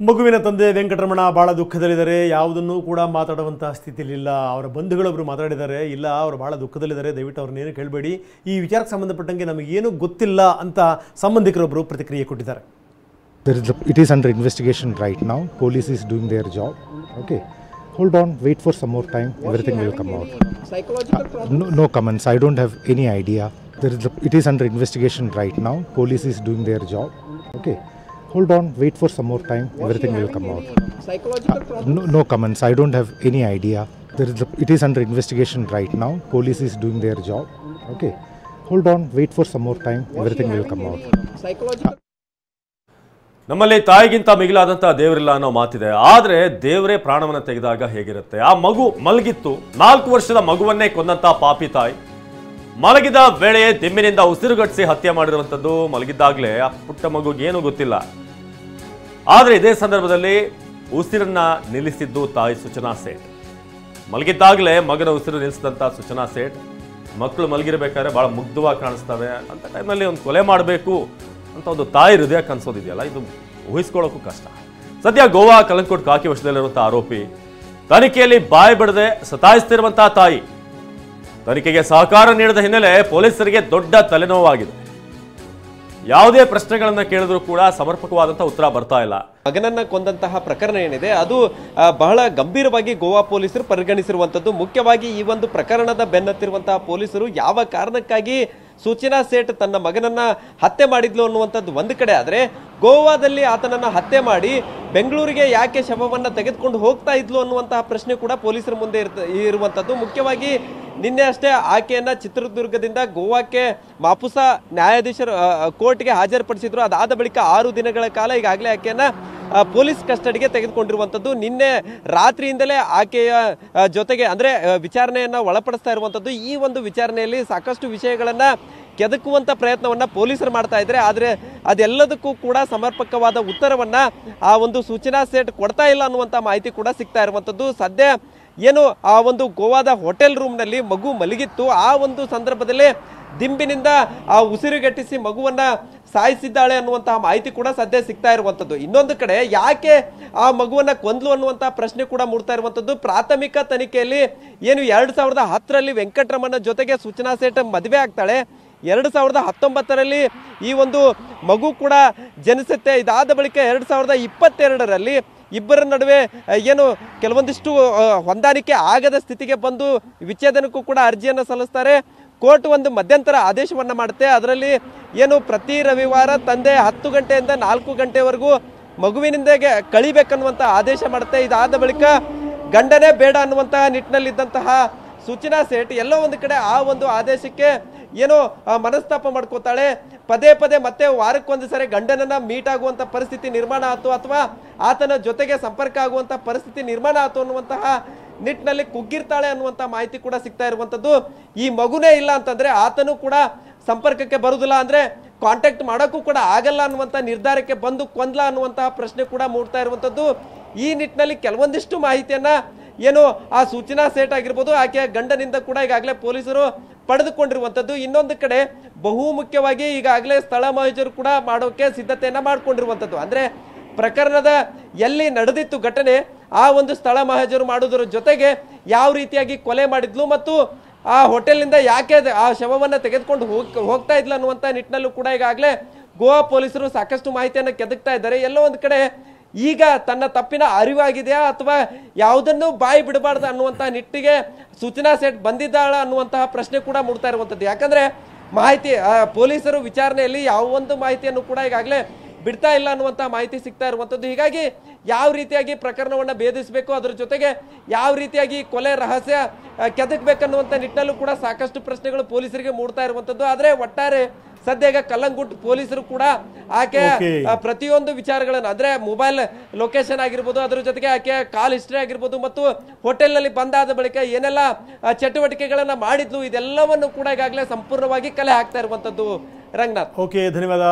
ಮಗುವಿನ ತಂದೆ ವೆಂಕಟರಮಣ ಬಹಳ ದುಃಖದಲ್ಲಿದ್ದಾರೆ. ಯಾವುದನ್ನು ಕೂಡ ಮಾತಾಡುವಂತಹ ಸ್ಥಿತಿಯಲ್ಲಿಲ್ಲ. ಅವರ ಬಂಧುಗಳೊಬ್ಬರು ಮಾತಾಡಿದ್ದಾರೆ, ಇಲ್ಲ ಅವರು ಬಹಳ ದುಃಖದಲ್ಲಿದ್ದಾರೆ, ದಯವಿಟ್ಟು ಅವ್ರನ್ನೇನು ಕೇಳಬೇಡಿ, ಈ ವಿಚಾರಕ್ಕೆ ಸಂಬಂಧಪಟ್ಟಂಗೆ ನಮಗೇನು ಗೊತ್ತಿಲ್ಲ ಅಂತ ಸಂಬಂಧಿಕರೊಬ್ಬರು ಪ್ರತಿಕ್ರಿಯೆ ಕೊಟ್ಟಿದ್ದಾರೆ. It is under investigation right now. Police is doing their job. Okay. Hold on, wait for some more time. Everything will come out. Psychological problem? No comments. I don't have any idea. It is under investigation right now. Police is doing their job. Okay. Hold on, wait for some more time. Everything will come out. Psychological problem? No comments. I don't have any idea. It is under investigation right now. Police is doing their job. Okay. Hold on, wait for some more time. Everything will come out. Psychological. ನಮ್ಮಲ್ಲಿ ತಾಯಿಗಿಂತ ಮಿಗಿಲಾದಂತಹ ದೇವರಿಲ್ಲ ಅನ್ನೋ ಮಾತಿದೆ. ಆದರೆ ದೇವರೇ ಪ್ರಾಣವನ್ನು ತೆಗೆದಾಗ ಹೇಗಿರುತ್ತೆ? ಆ ಮಗು ಮಲಗಿತ್ತು, 4 ವರ್ಷದ ಮಗುವನ್ನೇ ಕೊಂದಂತ ಪಾಪಿ ತಾಯಿ ಮಲಗಿದ ವೇಳೆಯೇ ದಿಮ್ಮಿನಿಂದ ಉಸಿರುಗಟ್ಟಿಸಿ ಹತ್ಯೆ ಮಾಡಿರುವಂಥದ್ದು. ಮಲಗಿದ್ದಾಗಲೇ ಆ ಪುಟ್ಟ ಮಗುಗೇನು ಗೊತ್ತಿಲ್ಲ. ಆದರೆ ಇದೇ ಸಂದರ್ಭದಲ್ಲಿ ಉಸಿರನ್ನ ನಿಲ್ಲಿಸಿದ್ದು ತಾಯಿ ಸೂಚನಾ ಸೇಠ್. ಮಲಗಿದ್ದಾಗಲೇ ಮಗನ ಉಸಿರು ನಿಲ್ಲಿಸಿದಂಥ ಸೂಚನಾ ಸೇಠ್ ಮಕ್ಕಳು ಮಲಗಿರಬೇಕಾದ್ರೆ ಬಹಳ ಮುಗ್ಧವಾಗಿ ಕಾಣಿಸ್ತವೆ ಅಂತ ಟೈಮಲ್ಲಿ ಒಂದು ಕೊಲೆ ಮಾಡಬೇಕು ಅಂತ ಒಂದು ತಾಯಿ ಹೃದಯ ಕನ್ಸೋದಿದೆಯಲ್ಲ, ಇದು ಊಹಿಸ್ಕೊಳ್ಳೋಕ್ಕೂ ಕಷ್ಟ. ಸದ್ಯ ಗೋವಾ ಕಲಂಕೋಟ್ ಕಾಕಿ ವಶದಲ್ಲಿರುವಂಥ ಆರೋಪಿ ತನಿಖೆಯಲ್ಲಿ ಬಾಯಿ ಬಿಡದೆ ಸತಾಯಿಸ್ತಿರುವಂತಹ ತಾಯಿ ತನಿಖೆಗೆ ಸಹಕಾರ ನೀಡಿದ ಹಿನ್ನೆಲೆ ಪೊಲೀಸರಿಗೆ ದೊಡ್ಡ ತಲೆನೋವಾಗಿದೆ. ಯಾವುದೇ ಪ್ರಶ್ನೆಗಳನ್ನ ಕೇಳಿದ್ರು ಕೂಡ ಸಮರ್ಪಕವಾದಂತಹ ಉತ್ತರ ಬರ್ತಾ ಇಲ್ಲ. ಮಗನನ್ನ ಕೊಂದಂತಹ ಪ್ರಕರಣ ಏನಿದೆ ಅದು ಬಹಳ ಗಂಭೀರವಾಗಿ ಗೋವಾ ಪೊಲೀಸರು ಪರಿಗಣಿಸಿರುವಂತದ್ದು. ಮುಖ್ಯವಾಗಿ ಈ ಒಂದು ಪ್ರಕರಣದ ಬೆನ್ನತ್ತಿರುವಂತಹ ಪೊಲೀಸರು ಯಾವ ಕಾರಣಕ್ಕಾಗಿ ಸೂಚನಾ ಸೇಠ್ ತನ್ನ ಮಗನನ್ನ ಹತ್ಯೆ ಮಾಡಿದ್ಲು ಅನ್ನುವಂಥದ್ದು ಒಂದು ಕಡೆ ಆದರೆ, ಗೋವಾದಲ್ಲಿ ಆತನನ್ನ ಹತ್ಯೆ ಮಾಡಿ ಬೆಂಗಳೂರಿಗೆ ಯಾಕೆ ಶವವನ್ನ ತೆಗೆದುಕೊಂಡು ಹೋಗ್ತಾ ಇದ್ಲು ಅನ್ನುವಂತಹ ಪ್ರಶ್ನೆ ಕೂಡ ಪೊಲೀಸರ ಮುಂದೆ ಇರುವಂತದ್ದು. ಮುಖ್ಯವಾಗಿ ನಿನ್ನೆ ಅಷ್ಟೇ ಆಕೆಯನ್ನ ಚಿತ್ರದುರ್ಗದಿಂದ ಗೋವಾಕ್ಕೆ ಮಾಪುಸಾ ನ್ಯಾಯಾಧೀಶರು ಕೋರ್ಟ್ಗೆ ಹಾಜರುಪಡಿಸಿದ್ರು. ಅದಾದ ಬಳಿಕ 6 ದಿನಗಳ ಕಾಲ ಈಗಾಗಲೇ ಆಕೆಯನ್ನ ಪೊಲೀಸ್ ಕಸ್ಟಡಿಗೆ ತೆಗೆದುಕೊಂಡಿರುವಂತದ್ದು. ನಿನ್ನೆ ರಾತ್ರಿಯಿಂದಲೇ ಆಕೆಯ ಜೊತೆಗೆ ಅಂದ್ರೆ ವಿಚಾರಣೆಯನ್ನ ಒಳಪಡಿಸ್ತಾ ಇರುವಂತದ್ದು. ಈ ಒಂದು ವಿಚಾರಣೆಯಲ್ಲಿ ಸಾಕಷ್ಟು ವಿಷಯಗಳನ್ನ ಕೆದಕುವಂತ ಪ್ರಯತ್ನವನ್ನ ಪೊಲೀಸರು ಮಾಡ್ತಾ ಇದ್ದಾರೆ. ಆದ್ರೆ ಅದೆಲ್ಲದಕ್ಕೂ ಕೂಡ ಸಮರ್ಪಕವಾದ ಉತ್ತರವನ್ನ ಆ ಒಂದು ಸೂಚನಾ ಸೇಠ್ ಕೊಡ್ತಾ ಇಲ್ಲ ಅನ್ನುವಂತ ಮಾಹಿತಿ ಕೂಡ ಸಿಗ್ತಾ ಇರುವಂತದ್ದು. ಸದ್ಯ ಏನು ಆ ಒಂದು ಗೋವಾದ ಹೋಟೆಲ್ ರೂಮ್ ನಲ್ಲಿ ಮಗು ಮಲಗಿತ್ತು, ಆ ಒಂದು ಸಂದರ್ಭದಲ್ಲೇ ದಿಂಬಿನಿಂದ ಆ ಉಸಿರುಗಟ್ಟಿಸಿ ಮಗುವನ್ನ ಸಾಯಿಸಿದ್ದಾಳೆ ಅನ್ನುವಂತಹ ಮಾಹಿತಿ ಕೂಡ ಸದ್ಯ ಸಿಗ್ತಾ ಇರುವಂತದ್ದು. ಇನ್ನೊಂದು ಕಡೆ ಯಾಕೆ ಆ ಮಗುವನ್ನ ಕೊಂದ್ಲು ಅನ್ನುವಂತಹ ಪ್ರಶ್ನೆ ಕೂಡ ಮೂಡ್ತಾ ಇರುವಂತದ್ದು. ಪ್ರಾಥಮಿಕ ತನಿಖೆಯಲ್ಲಿ ಏನು 2010ರಲ್ಲಿ ವೆಂಕಟರಮಣ ಜೊತೆಗೆ ಸೂಚನಾ ಸೇಠ್ ಮದುವೆ ಆಗ್ತಾಳೆ. 2019ರಲ್ಲಿ ಈ ಒಂದು ಮಗು ಕೂಡ ಜನಿಸುತ್ತೆ. ಇದಾದ ಬಳಿಕ 2022ರಲ್ಲಿ ಇಬ್ಬರ ನಡುವೆ ಏನು ಕೆಲವೊಂದಿಷ್ಟು ಹೊಂದಾಣಿಕೆ ಆಗದ ಸ್ಥಿತಿಗೆ ಬಂದು ವಿಚ್ಛೇದನಕ್ಕೂ ಕೂಡ ಅರ್ಜಿಯನ್ನು ಸಲ್ಲಿಸ್ತಾರೆ. ಕೋರ್ಟ್ ಒಂದು ಮಧ್ಯಂತರ ಆದೇಶವನ್ನ ಮಾಡುತ್ತೆ. ಅದರಲ್ಲಿ ಏನು ಪ್ರತಿ ರವಿವಾರ ತಂದೆ 10 ಗಂಟೆಯಿಂದ 4 ಗಂಟೆವರೆಗೂ ಮಗುವಿನಿಂದಗೆ ಕಳಿಬೇಕನ್ನುವಂತ ಆದೇಶ ಮಾಡುತ್ತೆ. ಇದಾದ ಬಳಿಕ ಗಂಡನೇ ಬೇಡ ಅನ್ನುವಂತಹ ನಿಟ್ಟಿನಲ್ಲಿದ್ದಂತಹ ಸೂಚನಾ ಸೇಠ್ ಎಲ್ಲೋ ಒಂದು ಕಡೆ ಆ ಒಂದು ಆದೇಶಕ್ಕೆ ಏನೋ ಮನಸ್ತಾಪ ಮಾಡ್ಕೋತಾಳೆ. ಪದೇ ಪದೇ ಮತ್ತೆ ವಾರಕ್ಕೊಂದು ಸರಿ ಗಂಡನನ್ನ ಮೀಟ್ ಆಗುವಂತ ಪರಿಸ್ಥಿತಿ ನಿರ್ಮಾಣ ಆಯ್ತು, ಅಥವಾ ಆತನ ಜೊತೆಗೆ ಸಂಪರ್ಕ ಆಗುವಂತ ಪರಿಸ್ಥಿತಿ ನಿರ್ಮಾಣ ಆಯ್ತು ಅನ್ನುವಂತಹ ನಿಟ್ಟಿನಲ್ಲಿ ಕುಗ್ಗಿರ್ತಾಳೆ ಅನ್ನುವಂತ ಮಾಹಿತಿ ಕೂಡ ಸಿಗ್ತಾ ಇರುವಂತದ್ದು. ಈ ಮಗುನೇ ಇಲ್ಲ ಅಂತಂದ್ರೆ ಆತನು ಕೂಡ ಸಂಪರ್ಕಕ್ಕೆ ಬರುವುದಿಲ್ಲ, ಅಂದ್ರೆ ಕಾಂಟ್ಯಾಕ್ಟ್ ಮಾಡೋಕ್ಕೂ ಕೂಡ ಆಗಲ್ಲ ಅನ್ನುವಂತ ನಿರ್ಧಾರಕ್ಕೆ ಬಂದು ಕೊಂದ್ಲ ಅನ್ನುವಂತಹ ಪ್ರಶ್ನೆ ಕೂಡ ಮೂಡ್ತಾ ಇರುವಂತದ್ದು. ಈ ನಿಟ್ಟಿನಲ್ಲಿ ಕೆಲವೊಂದಿಷ್ಟು ಮಾಹಿತಿಯನ್ನ ಏನು ಆ ಸೂಚನಾ ಸೇಠ್ ಆಗಿರ್ಬೋದು ಆಕೆಯ ಗಂಡನಿಂದ ಕೂಡ ಈಗಾಗಲೇ ಪೊಲೀಸರು ಪಡೆದುಕೊಂಡಿರುವಂತದ್ದು. ಇನ್ನೊಂದು ಕಡೆ ಬಹು ಮುಖ್ಯವಾಗಿ ಈಗಾಗಲೇ ಸ್ಥಳ ಮಹಜರು ಕೂಡ ಮಾಡೋಕೆ ಸಿದ್ಧತೆಯನ್ನ ಮಾಡ್ಕೊಂಡಿರುವಂತದ್ದು. ಅಂದ್ರೆ ಪ್ರಕರಣದ ಎಲ್ಲಿ ನಡೆದಿತ್ತು ಘಟನೆ ಆ ಒಂದು ಸ್ಥಳ ಮಹಜರು ಮಾಡೋದ್ರ ಜೊತೆಗೆ ಯಾವ ರೀತಿಯಾಗಿ ಕೊಲೆ ಮಾಡಿದ್ಲು ಮತ್ತು ಆ ಹೋಟೆಲ್ನಿಂದ ಯಾಕೆ ಆ ಶವವನ್ನ ತೆಗೆದುಕೊಂಡು ಹೋಗ್ತಾ ಇದ್ಲು ಅನ್ನುವಂತ ನಿಟ್ಟಿನಲ್ಲೂ ಕೂಡ ಈಗಾಗಲೇ ಗೋವಾ ಪೊಲೀಸರು ಸಾಕಷ್ಟು ಮಾಹಿತಿಯನ್ನ ಕೆದಕ್ತಾ ಇದ್ದಾರೆ. ಎಲ್ಲೋ ಒಂದು ಕಡೆ ಈಗ ತನ್ನ ತಪ್ಪಿನ ಅರಿವಾಗಿದೆಯಾ ಅಥವಾ ಯಾವುದನ್ನು ಬಾಯಿ ಬಿಡಬಾರ್ದು ಅನ್ನುವಂಥ ನಿಟ್ಟಿಗೆ ಸೂಚನಾ ಸೇಠ್ ಬಂದಿದ್ದಾಳ ಅನ್ನುವಂತಹ ಪ್ರಶ್ನೆ ಕೂಡ ಮೂಡ್ತಾ ಇರುವಂಥದ್ದು. ಯಾಕಂದ್ರೆ ಮಾಹಿತಿ ಪೊಲೀಸರು ವಿಚಾರಣೆಯಲ್ಲಿ ಯಾವ ಒಂದು ಮಾಹಿತಿಯನ್ನು ಕೂಡ ಈಗಾಗಲೇ ಬಿಡ್ತಾ ಇಲ್ಲ ಅನ್ನುವಂಥ ಮಾಹಿತಿ ಸಿಗ್ತಾ ಇರುವಂಥದ್ದು. ಹೀಗಾಗಿ ಯಾವ ರೀತಿಯಾಗಿ ಪ್ರಕರಣವನ್ನು ಭೇದಿಸಬೇಕು, ಅದರ ಜೊತೆಗೆ ಯಾವ ರೀತಿಯಾಗಿ ಕೊಲೆ ರಹಸ್ಯ ಕೆದಕಬೇಕನ್ನುವಂಥ ನಿಟ್ಟಿನಲ್ಲೂ ಕೂಡ ಸಾಕಷ್ಟು ಪ್ರಶ್ನೆಗಳು ಪೊಲೀಸರಿಗೆ ಮೂಡ್ತಾ ಇರುವಂಥದ್ದು. ಆದರೆ ಒಟ್ಟಾರೆ ಸದ್ಯ ಈಗ ಕಲ್ಲಂಗುಟ್ ಪೊಲೀಸರು ಕೂಡ ಆಕೆ ಪ್ರತಿಯೊಂದು ವಿಚಾರಗಳನ್ನು ಅಂದ್ರೆ ಮೊಬೈಲ್ ಲೊಕೇಶನ್ ಆಗಿರ್ಬೋದು, ಅದರ ಜೊತೆಗೆ ಆಕೆ ಕಾಲ್ ಹಿಸ್ಟ್ರಿ ಆಗಿರ್ಬೋದು ಮತ್ತು ಹೋಟೆಲ್ ನಲ್ಲಿ ಬಂದಾದ ಬಳಿಕ ಏನೆಲ್ಲ ಚಟುವಟಿಕೆಗಳನ್ನ ಮಾಡಿದ್ಲು ಇದೆಲ್ಲವನ್ನು ಕೂಡ ಈಗಾಗಲೇ ಸಂಪೂರ್ಣವಾಗಿ ಕಲೆ ಹಾಕ್ತಾ ಇರುವಂತದ್ದು. ರಂಗನಾಥ್, ಓಕೆ, ಧನ್ಯವಾದ.